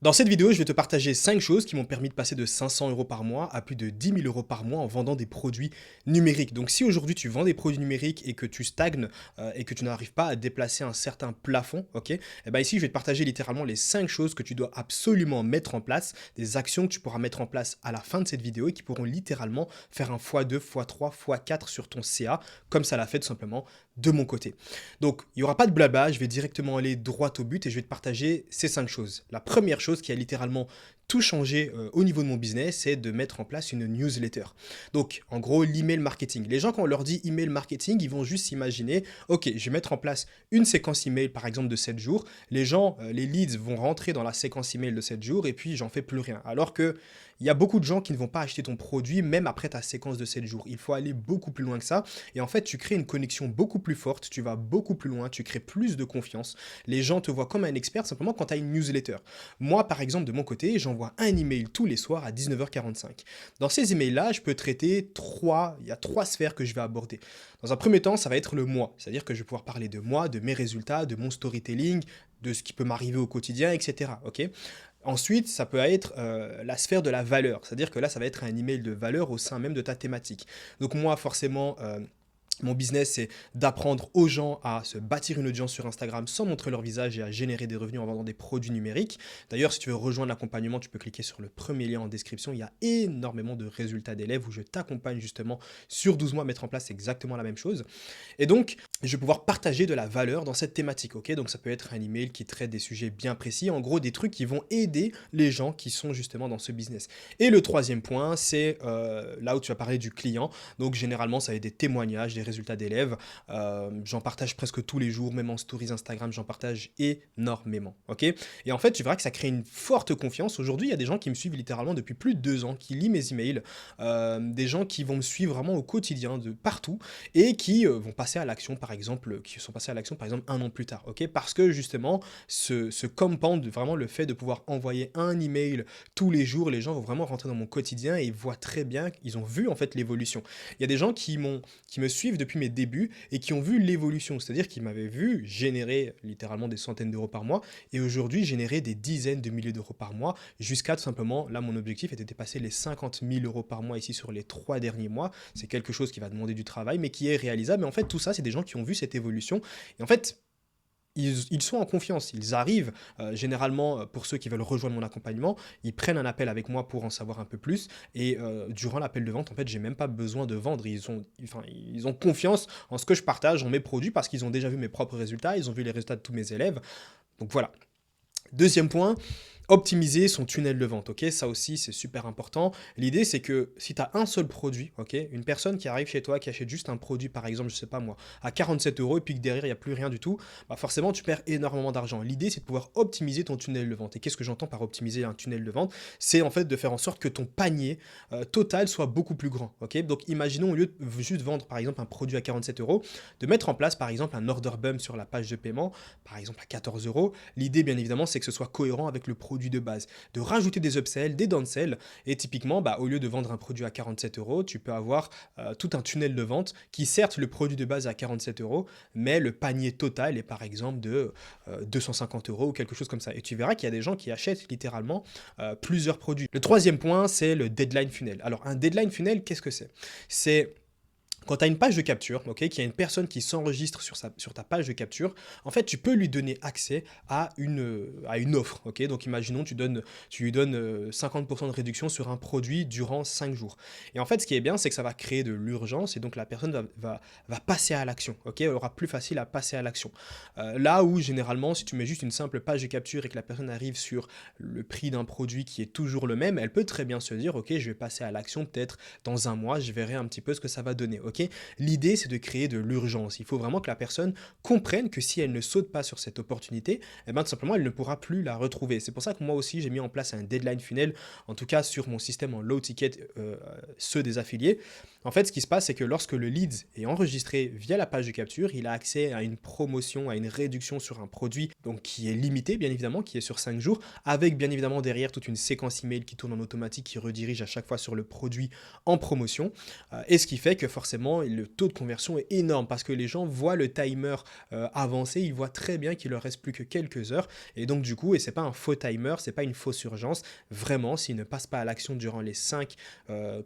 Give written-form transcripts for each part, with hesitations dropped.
Dans cette vidéo, je vais te partager 5 choses qui m'ont permis de passer de 500 € par mois à plus de 10 000 € par mois en vendant des produits numériques. Donc si aujourd'hui tu vends des produits numériques et que tu stagnes et que tu n'arrives pas à déplacer un certain plafond, ok, et ben ici je vais te partager littéralement les 5 choses que tu dois absolument mettre en place, des actions que tu pourras mettre en place à la fin de cette vidéo et qui pourront littéralement faire un x2, x3, x4 sur ton CA, comme ça l'a fait tout simplement de mon côté. Donc, il n'y aura pas de blabla, je vais directement aller droit au but et je vais te partager ces 5 choses. La première chose qui a littéralement tout changé au niveau de mon business, c'est de mettre en place une newsletter. Donc, en gros, l'email marketing. Les gens, quand on leur dit email marketing, ils vont juste s'imaginer, ok, je vais mettre en place une séquence email, par exemple, de 7 jours. Les gens, les leads vont rentrer dans la séquence email de 7 jours et puis j'en fais plus rien. Alors que il y a beaucoup de gens qui ne vont pas acheter ton produit même après ta séquence de 7 jours. Il faut aller beaucoup plus loin que ça. Et en fait, tu crées une connexion beaucoup plus forte, tu vas beaucoup plus loin, tu crées plus de confiance. Les gens te voient comme un expert simplement quand tu as une newsletter. Moi, par exemple, de mon côté, j'envoie un email tous les soirs à 19h45. Dans ces emails-là, je peux traiter il y a trois sphères que je vais aborder. Dans un premier temps, ça va être le moi, c'est-à-dire que je vais pouvoir parler de moi, de mes résultats, de mon storytelling, de ce qui peut m'arriver au quotidien, etc. Ok. Ensuite, ça peut être la sphère de la valeur, c'est-à-dire que là, ça va être un email de valeur au sein même de ta thématique. Donc moi, forcément, mon business, c'est d'apprendre aux gens à se bâtir une audience sur Instagram sans montrer leur visage et à générer des revenus en vendant des produits numériques. D'ailleurs, si tu veux rejoindre l'accompagnement, tu peux cliquer sur le premier lien en description. Il y a énormément de résultats d'élèves où je t'accompagne justement sur 12 mois à mettre en place exactement la même chose. Et donc, je vais pouvoir partager de la valeur dans cette thématique, ok? Donc ça peut être un email qui traite des sujets bien précis, en gros des trucs qui vont aider les gens qui sont justement dans ce business. Et le troisième point, c'est là où tu vas parler du client. Donc généralement, ça va être des témoignages, des résultats d'élèves. J'en partage presque tous les jours, même en stories Instagram, j'en partage énormément, ok? Et en fait, tu verras que ça crée une forte confiance. Aujourd'hui, il y a des gens qui me suivent littéralement depuis plus de 2 ans, qui lisent mes emails, des gens qui vont me suivre vraiment au quotidien de partout et qui vont passer à l'action, par exemple, qui sont passés à l'action, par exemple, 1 an plus tard, ok? Parce que justement, ce compound, vraiment le fait de pouvoir envoyer un email tous les jours, les gens vont vraiment rentrer dans mon quotidien et ils voient très bien, ils ont vu en fait l'évolution. Il y a des gens qui me suivent depuis mes débuts et qui ont vu l'évolution, c'est-à-dire qu'ils m'avaient vu générer littéralement des centaines d'euros par mois et aujourd'hui générer des dizaines de milliers d'euros par mois jusqu'à tout simplement, là mon objectif était de dépasser les 50 000 € par mois ici sur les 3 derniers mois. C'est quelque chose qui va demander du travail mais qui est réalisable. Mais en fait tout ça c'est des gens qui ont vu cette évolution et en fait ils sont en confiance, ils arrivent, généralement, pour ceux qui veulent rejoindre mon accompagnement, ils prennent un appel avec moi pour en savoir un peu plus et durant l'appel de vente, en fait, j'ai même pas besoin de vendre. Ils ont confiance en ce que je partage, en mes produits parce qu'ils ont déjà vu mes propres résultats, ils ont vu les résultats de tous mes élèves. Donc voilà. Deuxième point, optimiser son tunnel de vente, ok? Ça aussi, c'est super important. L'idée, c'est que si tu as un seul produit, ok? Une personne qui arrive chez toi, qui achète juste un produit, par exemple, je sais pas moi, à 47 € et puis que derrière, il n'y a plus rien du tout, bah forcément, tu perds énormément d'argent. L'idée, c'est de pouvoir optimiser ton tunnel de vente. Et qu'est-ce que j'entends par optimiser un tunnel de vente? C'est en fait de faire en sorte que ton panier total soit beaucoup plus grand, ok? Donc, imaginons, au lieu de juste vendre, par exemple, un produit à 47 €, de mettre en place, par exemple, un order bump sur la page de paiement, par exemple, à 14 €. L'idée, bien évidemment, c'est que ce soit cohérent avec le produit de base, de rajouter des upsells, des downsells, et typiquement, bah, au lieu de vendre un produit à 47 €, tu peux avoir tout un tunnel de vente qui, certes, le produit de base est à 47 €, mais le panier total est par exemple de 250 € ou quelque chose comme ça. Et tu verras qu'il y a des gens qui achètent littéralement plusieurs produits. Le troisième point, c'est le deadline funnel. Alors, un deadline funnel, qu'est-ce que c'est? C'est quand tu as une page de capture, ok, qu'il y a une personne qui s'enregistre sur ta page de capture, en fait, tu peux lui donner accès à une offre. Ok, donc, imaginons, tu lui donnes 50% de réduction sur un produit durant 5 jours. Et en fait, ce qui est bien, c'est que ça va créer de l'urgence et donc la personne va passer à l'action. Ok, elle aura plus facile à passer à l'action. Là où, généralement, si tu mets juste une simple page de capture et que la personne arrive sur le prix d'un produit qui est toujours le même, elle peut très bien se dire, ok, je vais passer à l'action peut-être dans un mois, je verrai un petit peu ce que ça va donner. Ok, l'idée, c'est de créer de l'urgence. Il faut vraiment que la personne comprenne que si elle ne saute pas sur cette opportunité, eh ben, tout simplement, elle ne pourra plus la retrouver. C'est pour ça que moi aussi, j'ai mis en place un deadline funnel, en tout cas sur mon système en low ticket, ceux des affiliés. En fait, ce qui se passe, c'est que lorsque le lead est enregistré via la page de capture, il a accès à une promotion, à une réduction sur un produit donc qui est limité, bien évidemment, qui est sur 5 jours, avec bien évidemment derrière toute une séquence email qui tourne en automatique, qui redirige à chaque fois sur le produit en promotion. Et ce qui fait que forcément, forcément, le taux de conversion est énorme parce que les gens voient le timer avancer, ils voient très bien qu'il leur reste plus que quelques heures. Et donc, du coup, et c'est pas un faux timer, c'est pas une fausse urgence. Vraiment, s'ils ne passent pas à l'action durant les 5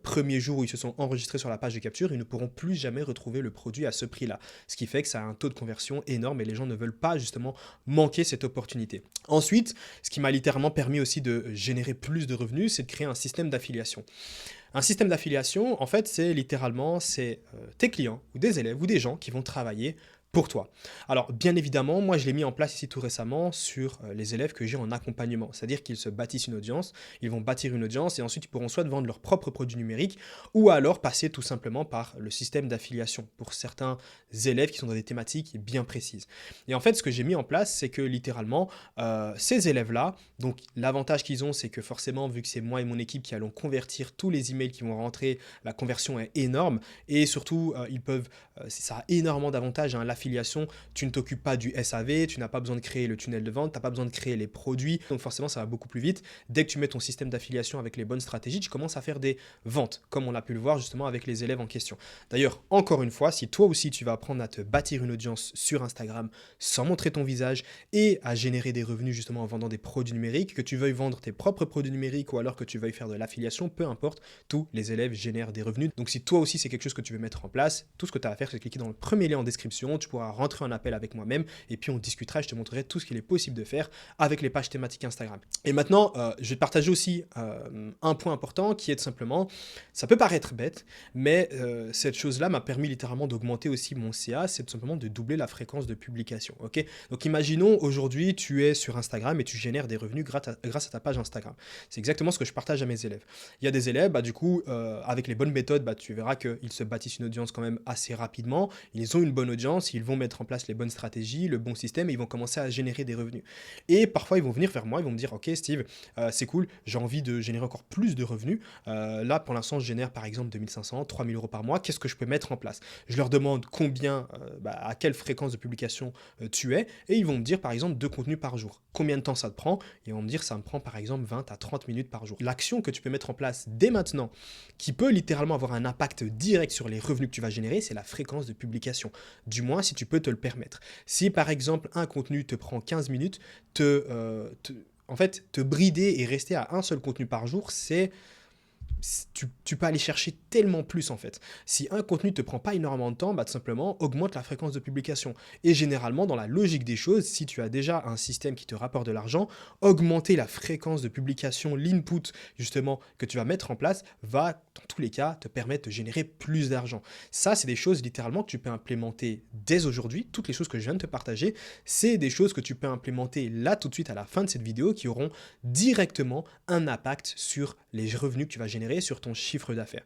premiers jours où ils se sont enregistrés sur la page de capture, ils ne pourront plus jamais retrouver le produit à ce prix-là. Ce qui fait que ça a un taux de conversion énorme et les gens ne veulent pas justement manquer cette opportunité. Ensuite, ce qui m'a littéralement permis aussi de générer plus de revenus, c'est de créer un système d'affiliation. Un système d'affiliation, en fait, c'est littéralement tes clients ou des élèves ou des gens qui vont travailler pour toi. Alors, bien évidemment, moi, je l'ai mis en place ici tout récemment sur les élèves que j'ai en accompagnement. C'est-à-dire qu'ils se bâtissent une audience, ils vont bâtir une audience et ensuite ils pourront soit vendre leurs propres produits numériques ou alors passer tout simplement par le système d'affiliation pour certains élèves qui sont dans des thématiques bien précises. Et en fait, ce que j'ai mis en place, c'est que littéralement, ces élèves-là, donc l'avantage qu'ils ont, c'est que forcément, vu que c'est moi et mon équipe qui allons convertir tous les emails qui vont rentrer, la conversion est énorme et surtout, ça a énormément d'avantages, hein. L'affiliation, tu ne t'occupes pas du SAV, tu n'as pas besoin de créer le tunnel de vente, tu n'as pas besoin de créer les produits, donc forcément ça va beaucoup plus vite. Dès que tu mets ton système d'affiliation avec les bonnes stratégies, tu commences à faire des ventes, comme on a pu le voir justement avec les élèves en question. D'ailleurs, encore une fois, si toi aussi tu vas apprendre à te bâtir une audience sur Instagram sans montrer ton visage et à générer des revenus justement en vendant des produits numériques, que tu veuilles vendre tes propres produits numériques ou alors que tu veuilles faire de l'affiliation, peu importe, tous les élèves génèrent des revenus. Donc si toi aussi c'est quelque chose que tu veux mettre en place, tout ce que tu as à faire, c'est cliquer dans le premier lien en description, tu pourras rentrer en appel avec moi-même et puis on discutera, je te montrerai tout ce qu'il est possible de faire avec les pages thématiques Instagram. Et maintenant, je vais te partager aussi un point important qui est tout simplement, ça peut paraître bête, mais cette chose-là m'a permis littéralement d'augmenter aussi mon CA, c'est tout simplement de doubler la fréquence de publication. Ok, donc imaginons aujourd'hui tu es sur Instagram et tu génères des revenus grâce à ta page Instagram. C'est exactement ce que je partage à mes élèves. Il y a des élèves, du coup, avec les bonnes méthodes, tu verras qu'ils se bâtissent une audience quand même assez rapidement, ils ont une bonne audience, ils vont mettre en place les bonnes stratégies, le bon système et ils vont commencer à générer des revenus. Et parfois, ils vont venir vers moi, ils vont me dire, ok Steve, c'est cool, j'ai envie de générer encore plus de revenus. Là, pour l'instant, je génère par exemple 2500, 3000 euros par mois, qu'est-ce que je peux mettre en place? Je leur demande combien, à quelle fréquence de publication tu es, et ils vont me dire par exemple 2 contenus par jour. Combien de temps ça te prend? Et ils vont me dire, ça me prend par exemple 20 à 30 minutes par jour. L'action que tu peux mettre en place dès maintenant, qui peut littéralement avoir un impact direct sur les revenus que tu vas générer, c'est la fréquence de publication. Du moins, si tu peux te le permettre. Si par exemple, un contenu te prend 15 minutes, en fait, te brider et rester à un seul contenu par jour, tu peux aller chercher tellement plus en fait. Si un contenu ne te prend pas énormément de temps, tout simplement augmente la fréquence de publication. Et généralement, dans la logique des choses, si tu as déjà un système qui te rapporte de l'argent, augmenter la fréquence de publication, l'input justement que tu vas mettre en place, va dans tous les cas te permettre de générer plus d'argent. Ça, c'est des choses littéralement que tu peux implémenter dès aujourd'hui. Toutes les choses que je viens de te partager, c'est des choses que tu peux implémenter là tout de suite à la fin de cette vidéo qui auront directement un impact sur les revenus que tu vas générer, sur ton chiffre d'affaires.